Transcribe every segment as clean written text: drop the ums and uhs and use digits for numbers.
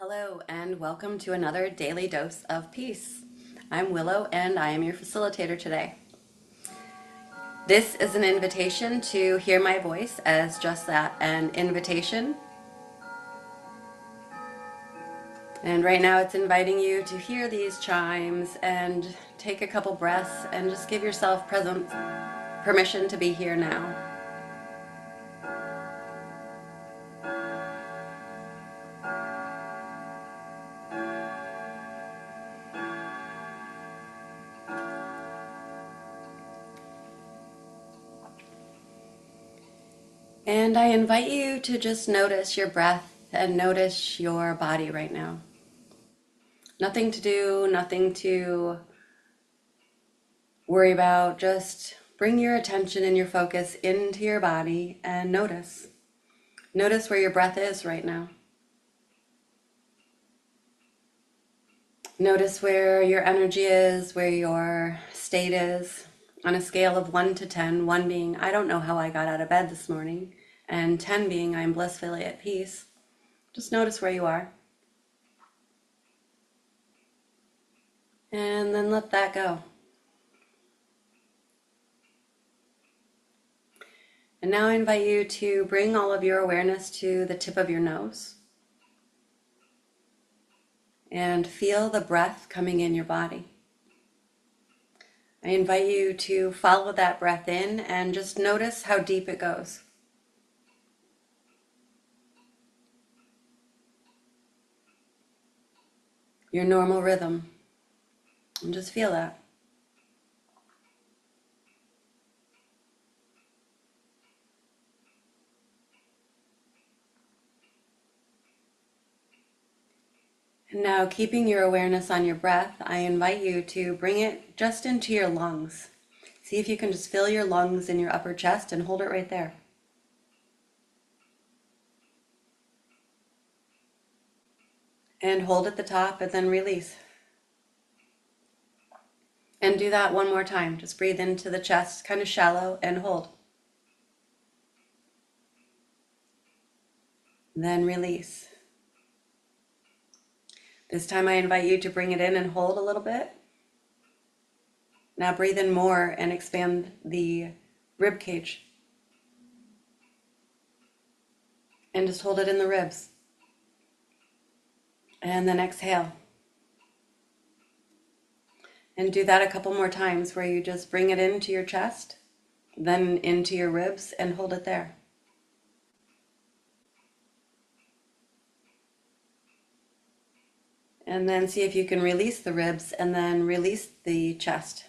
Hello, and welcome to another Daily Dose of Peace. I'm Willow, and I am your facilitator today. This is an invitation to hear my voice as just that, an invitation. And right now it's inviting you to hear these chimes and take a couple breaths and just give yourself permission to be here now. And I invite you to just notice your breath and notice your body right now. Nothing to do, nothing to worry about. Just bring your attention and your focus into your body and notice. Notice where your breath is right now. Notice where your energy is, where your state is. On a scale of 1 to 10, 1 being, I don't know how I got out of bed this morning, and 10 being, I'm blissfully at peace. Just notice where you are. And then let that go. And now I invite you to bring all of your awareness to the tip of your nose. And feel the breath coming in your body. I invite you to follow that breath in and just notice how deep it goes. Your normal rhythm. And just feel that. And now, keeping your awareness on your breath, I invite you to bring it just into your lungs. See if you can just fill your lungs in your upper chest and hold it right there. And hold at the top and then release. And do that one more time. Just breathe into the chest, kind of shallow, and hold. Then release. This time I invite you to bring it in and hold a little bit. Now breathe in more and expand the rib cage. And just hold it in the ribs. And then exhale. And do that a couple more times where you just bring it into your chest, then into your ribs, and hold it there. And then see if you can release the ribs and then release the chest.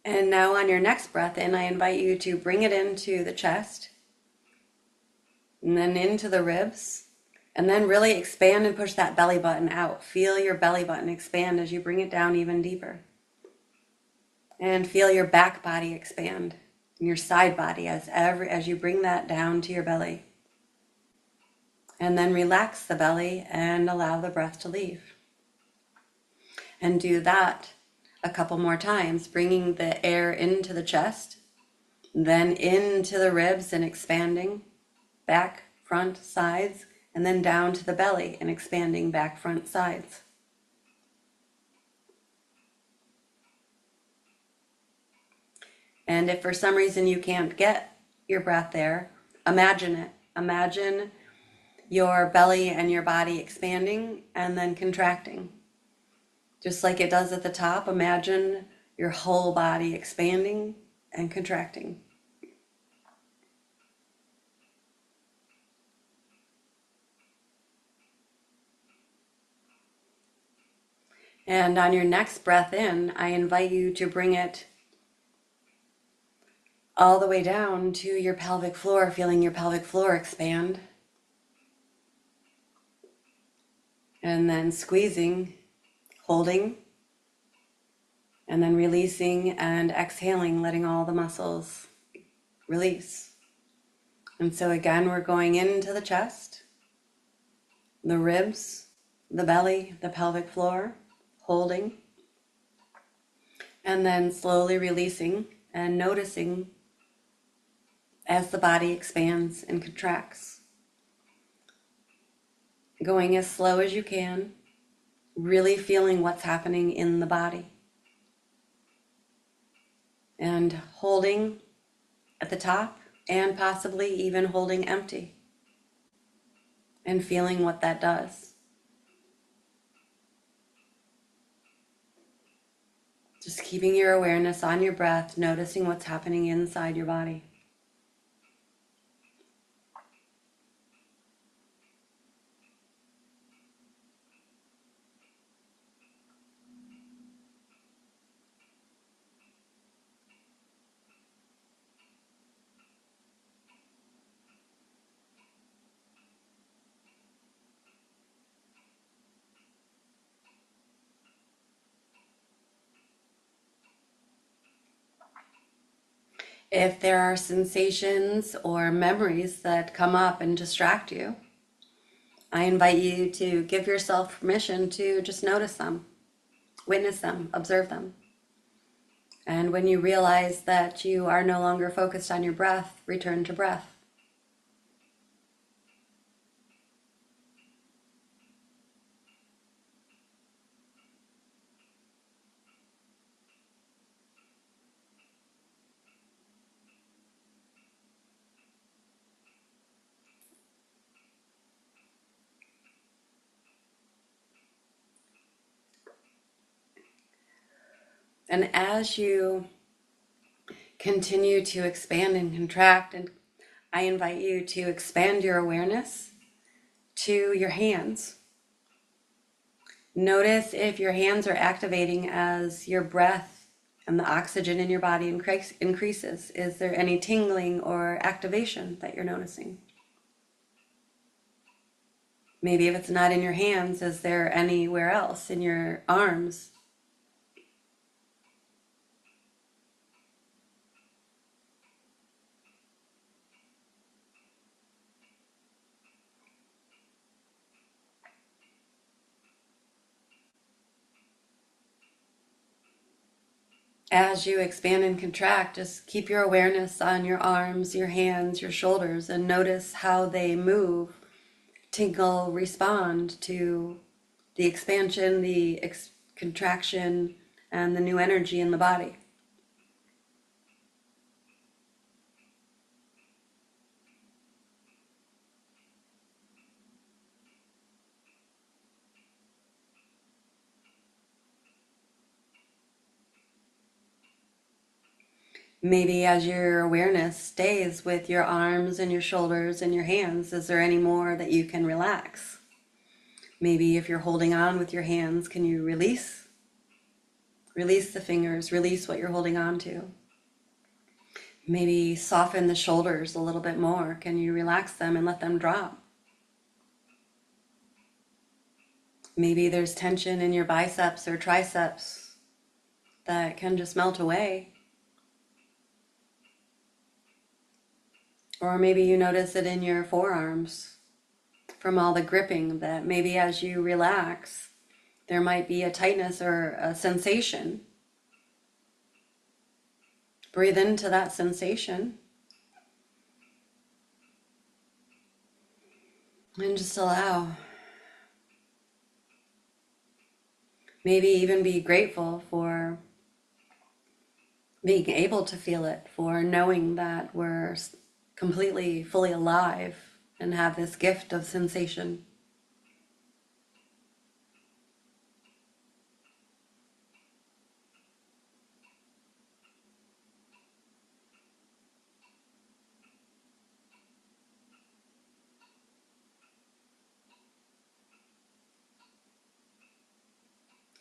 And now on your next breath in, I invite you to bring it into the chest and then into the ribs. And then really expand and push that belly button out. Feel your belly button expand as you bring it down even deeper. And feel your back body expand and your side body as you bring that down to your belly. And then relax the belly and allow the breath to leave. And do that a couple more times, bringing the air into the chest, then into the ribs and expanding, back, front, sides, and then down to the belly and expanding back, front, sides. And if for some reason you can't get your breath there, imagine it. Imagine your belly and your body expanding and then contracting. Just like it does at the top, imagine your whole body expanding and contracting. And on your next breath in, I invite you to bring it all the way down to your pelvic floor, feeling your pelvic floor expand. And then squeezing, holding, and then releasing and exhaling, letting all the muscles release. And so again, we're going into the chest, the ribs, the belly, the pelvic floor, holding, and then slowly releasing and noticing as the body expands and contracts. Going as slow as you can, really feeling what's happening in the body. And holding at the top, and possibly even holding empty, and feeling what that does. Just keeping your awareness on your breath, noticing what's happening inside your body. If there are sensations or memories that come up and distract you, I invite you to give yourself permission to just notice them, witness them, observe them. And when you realize that you are no longer focused on your breath, return to breath. And as you continue to expand and contract, and I invite you to expand your awareness to your hands. Notice if your hands are activating as your breath and the oxygen in your body increases. Is there any tingling or activation that you're noticing? Maybe if it's not in your hands, is there anywhere else in your arms? As you expand and contract, just keep your awareness on your arms, your hands, your shoulders, and notice how they move, tingle, respond to the expansion, the contraction, and the new energy in the body. Maybe as your awareness stays with your arms and your shoulders and your hands, is there any more that you can relax? Maybe if you're holding on with your hands, can you release? Release the fingers, release what you're holding on to. Maybe soften the shoulders a little bit more. Can you relax them and let them drop? Maybe there's tension in your biceps or triceps that can just melt away. Or maybe you notice it in your forearms from all the gripping, that maybe as you relax, there might be a tightness or a sensation. Breathe into that sensation. And just allow. Maybe even be grateful for being able to feel it, for knowing that we're completely, fully alive and have this gift of sensation.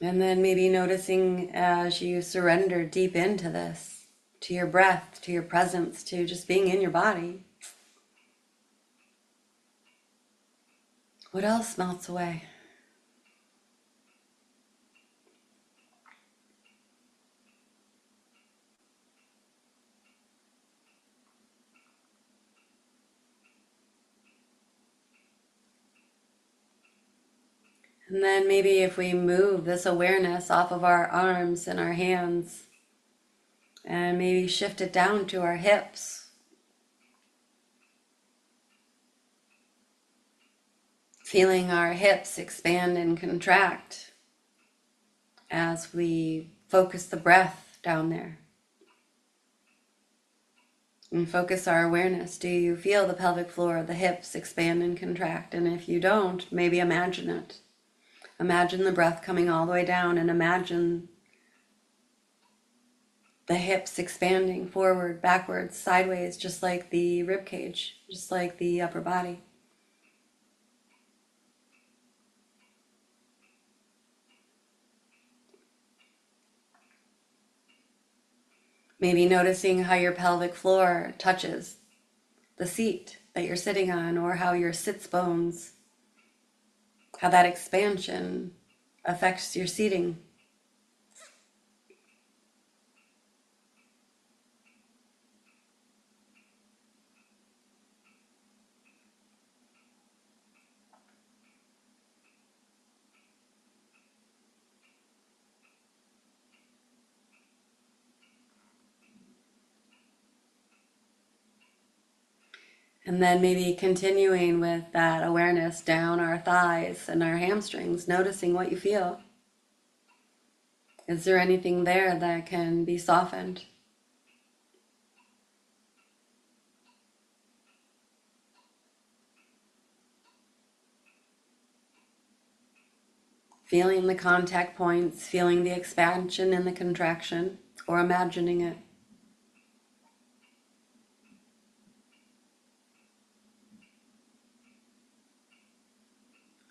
And then maybe noticing as you surrender deep into this, to your breath, to your presence, to just being in your body, what else melts away? And then maybe if we move this awareness off of our arms and our hands and maybe shift it down to our hips, feeling our hips expand and contract as we focus the breath down there. And focus our awareness. Do you feel the pelvic floor, the hips expand and contract? And if you don't, maybe imagine it. Imagine the breath coming all the way down, and imagine the hips expanding forward, backwards, sideways, just like the rib cage, just like the upper body. Maybe noticing how your pelvic floor touches the seat that you're sitting on, or how your sits bones, how that expansion affects your seating. And then maybe continuing with that awareness down our thighs and our hamstrings, noticing what you feel. Is there anything there that can be softened? Feeling the contact points, feeling the expansion and the contraction, or imagining it.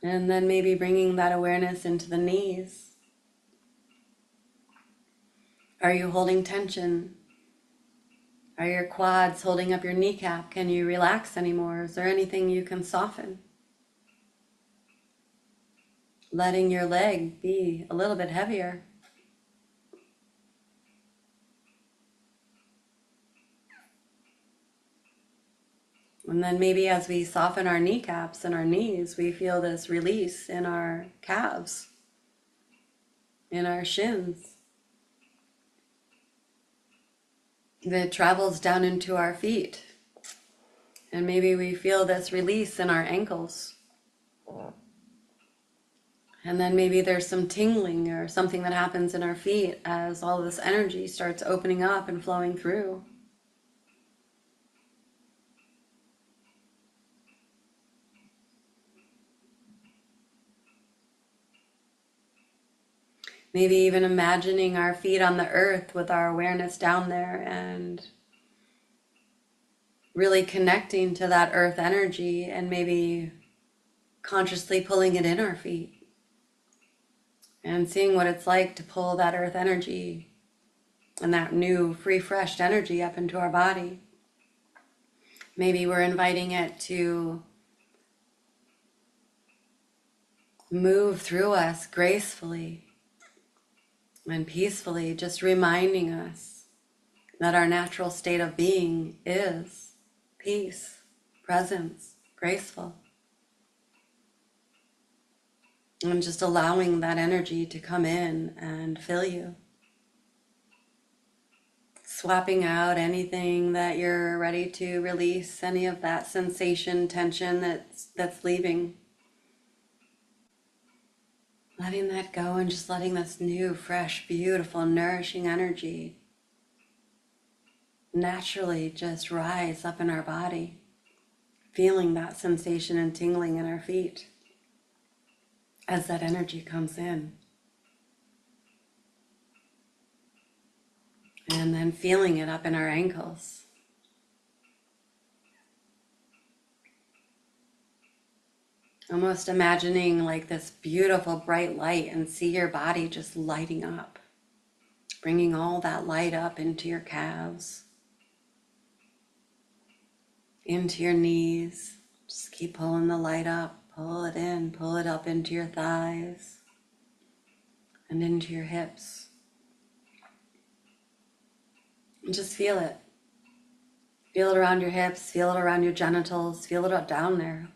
And then maybe bringing that awareness into the knees. Are you holding tension? Are your quads holding up your kneecap? Can you relax anymore? Is there anything you can soften? Letting your leg be a little bit heavier. And then maybe as we soften our kneecaps and our knees, we feel this release in our calves, in our shins. That travels down into our feet. And maybe we feel this release in our ankles. And then maybe there's some tingling or something that happens in our feet as all this energy starts opening up and flowing through. Maybe even imagining our feet on the earth with our awareness down there and really connecting to that earth energy and maybe consciously pulling it in our feet and seeing what it's like to pull that earth energy and that new refreshed energy up into our body. Maybe we're inviting it to move through us gracefully and peacefully, just reminding us that our natural state of being is peace, presence, graceful. And just allowing that energy to come in and fill you. Swapping out anything that you're ready to release, any of that sensation, tension that's leaving. Letting that go and just letting this new, fresh, beautiful, nourishing energy naturally just rise up in our body, feeling that sensation and tingling in our feet as that energy comes in. And then feeling it up in our ankles. Almost imagining like this beautiful bright light and see your body just lighting up. Bringing all that light up into your calves, into your knees. Just keep pulling the light up. Pull it in, pull it up into your thighs and into your hips. And just feel it. Feel it around your hips, feel it around your genitals, feel it up down there.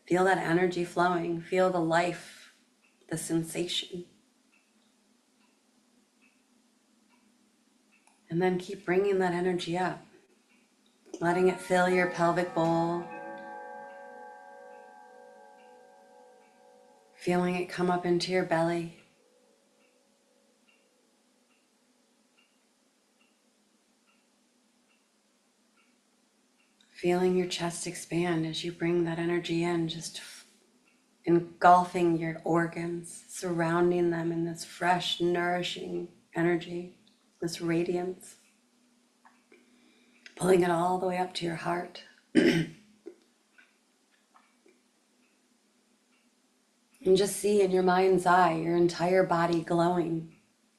Feel that energy flowing. Feel the life, the sensation. And then keep bringing that energy up, letting it fill your pelvic bowl, feeling it come up into your belly. Feeling your chest expand as you bring that energy in, just engulfing your organs, surrounding them in this fresh, nourishing energy, this radiance, pulling it all the way up to your heart. And just see in your mind's eye your entire body glowing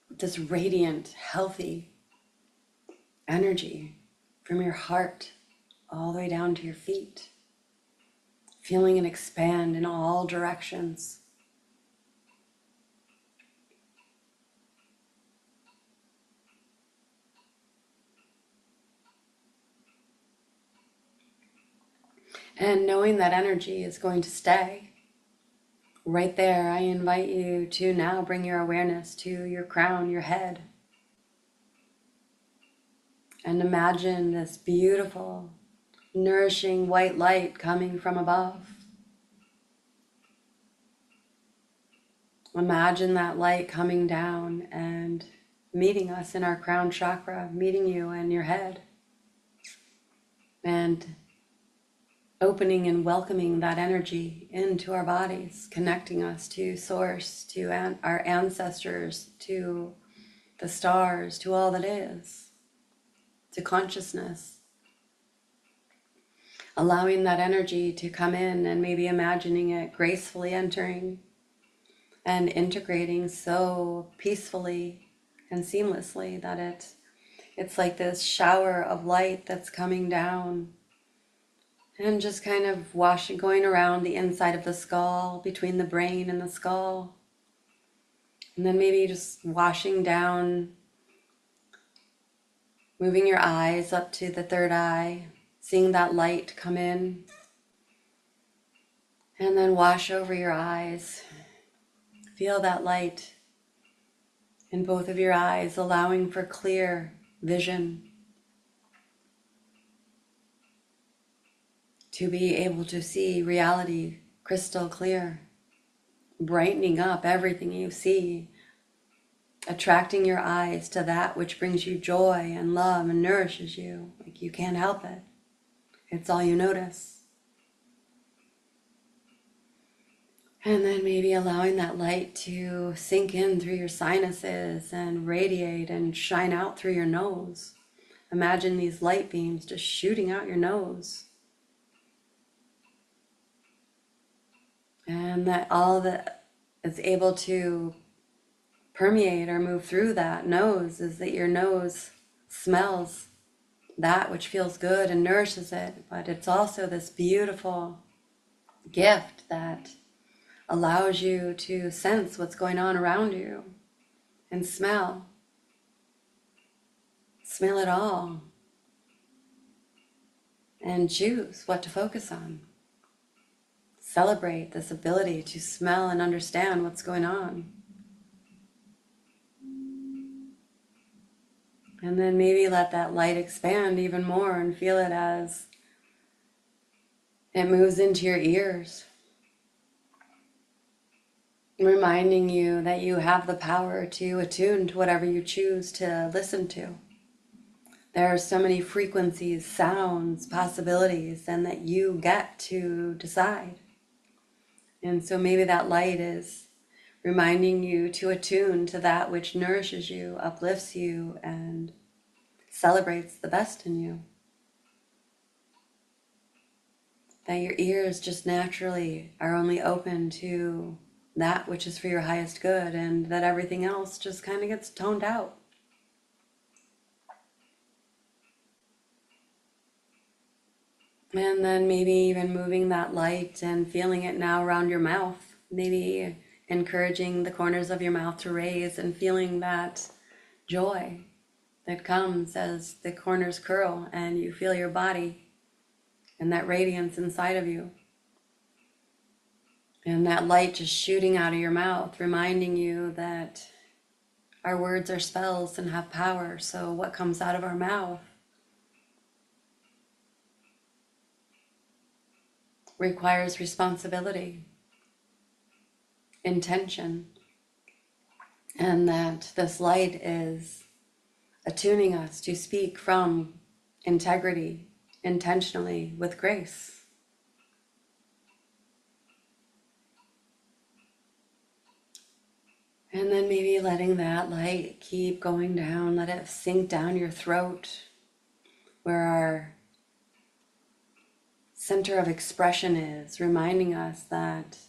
with this radiant, healthy energy from your heart all the way down to your feet, feeling it expand in all directions. And knowing that energy is going to stay right there, I invite you to now bring your awareness to your crown, your head, and imagine this beautiful, nourishing white light coming from above. Imagine that light coming down and meeting us in our crown chakra, meeting you in your head, and opening and welcoming that energy into our bodies, connecting us to source, to our ancestors, to the stars, to all that is, to consciousness. Allowing that energy to come in and maybe imagining it gracefully entering and integrating so peacefully and seamlessly that it's like this shower of light that's coming down and just kind of going around the inside of the skull, between the brain and the skull. And then maybe just washing down, moving your eyes up to the third eye, seeing that light come in, and then wash over your eyes. Feel that light in both of your eyes, allowing for clear vision, to be able to see reality crystal clear, brightening up everything you see, attracting your eyes to that which brings you joy and love and nourishes you. Like you can't help it. It's all you notice. And then maybe allowing that light to sink in through your sinuses and radiate and shine out through your nose. Imagine these light beams just shooting out your nose. And that all that is able to permeate or move through that nose is that your nose smells that which feels good and nourishes it. But it's also this beautiful gift that allows you to sense what's going on around you and smell. Smell it all. And choose what to focus on. Celebrate this ability to smell and understand what's going on. And then maybe let that light expand even more and feel it as it moves into your ears, reminding you that you have the power to attune to whatever you choose to listen to. There are so many frequencies, sounds, possibilities, and that you get to decide. And so maybe that light is reminding you to attune to that which nourishes you, uplifts you, and celebrates the best in you. That your ears just naturally are only open to that which is for your highest good, and that everything else just kind of gets toned out. And then maybe even moving that light and feeling it now around your mouth, maybe encouraging the corners of your mouth to raise and feeling that joy that comes as the corners curl and you feel your body and that radiance inside of you. And that light just shooting out of your mouth, reminding you that our words are spells and have power. So what comes out of our mouth requires responsibility, intention, and that this light is attuning us to speak from integrity, intentionally, with grace. And then maybe letting that light keep going down, let it sink down your throat, where our center of expression is, reminding us that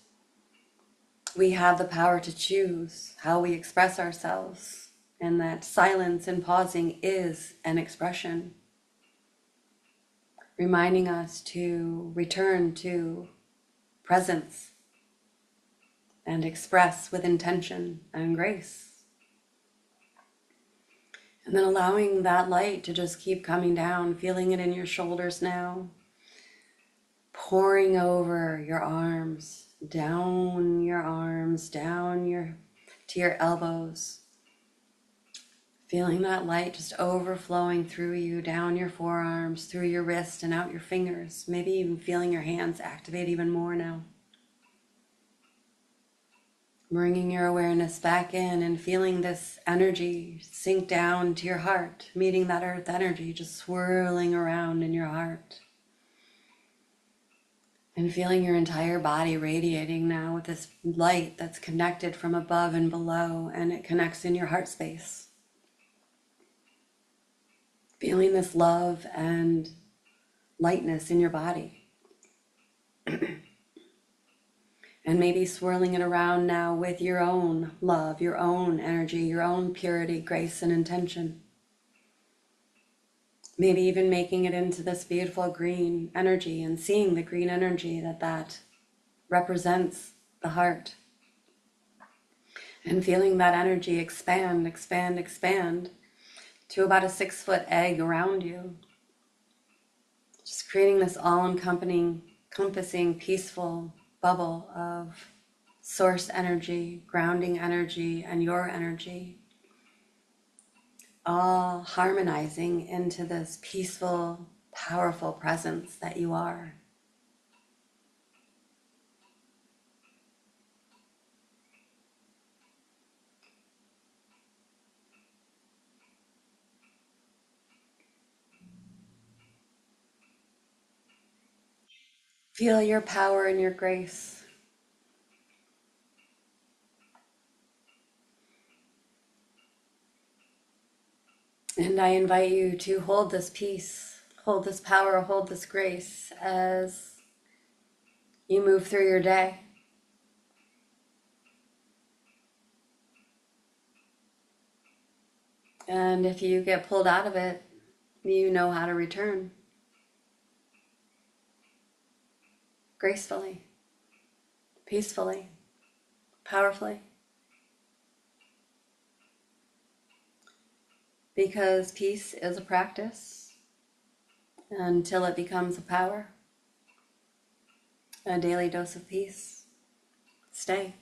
we have the power to choose how we express ourselves, and that silence and pausing is an expression. Reminding us to return to presence and express with intention and grace. And then allowing that light to just keep coming down, feeling it in your shoulders now, pouring over your arms, down to your elbows. Feeling that light just overflowing through you, down your forearms, through your wrist and out your fingers. Maybe even feeling your hands activate even more now. Bringing your awareness back in and feeling this energy sink down to your heart, meeting that earth energy just swirling around in your heart. And feeling your entire body radiating now with this light that's connected from above and below, and it connects in your heart space. Feeling this love and lightness in your body. And maybe swirling it around now with your own love, your own energy, your own purity, grace, and intention. Maybe even making it into this beautiful green energy and seeing the green energy that represents the heart. And feeling that energy expand, expand, expand to about a 6-foot egg around you. Just creating this all-encompassing, peaceful bubble of source energy, grounding energy, and your energy, all harmonizing into this peaceful, powerful presence that you are. Feel your power and your grace. And I invite you to hold this peace, hold this power, hold this grace as you move through your day. And if you get pulled out of it, you know how to return gracefully, peacefully, powerfully. Because peace is a practice until it becomes a power. A daily dose of peace. Stay.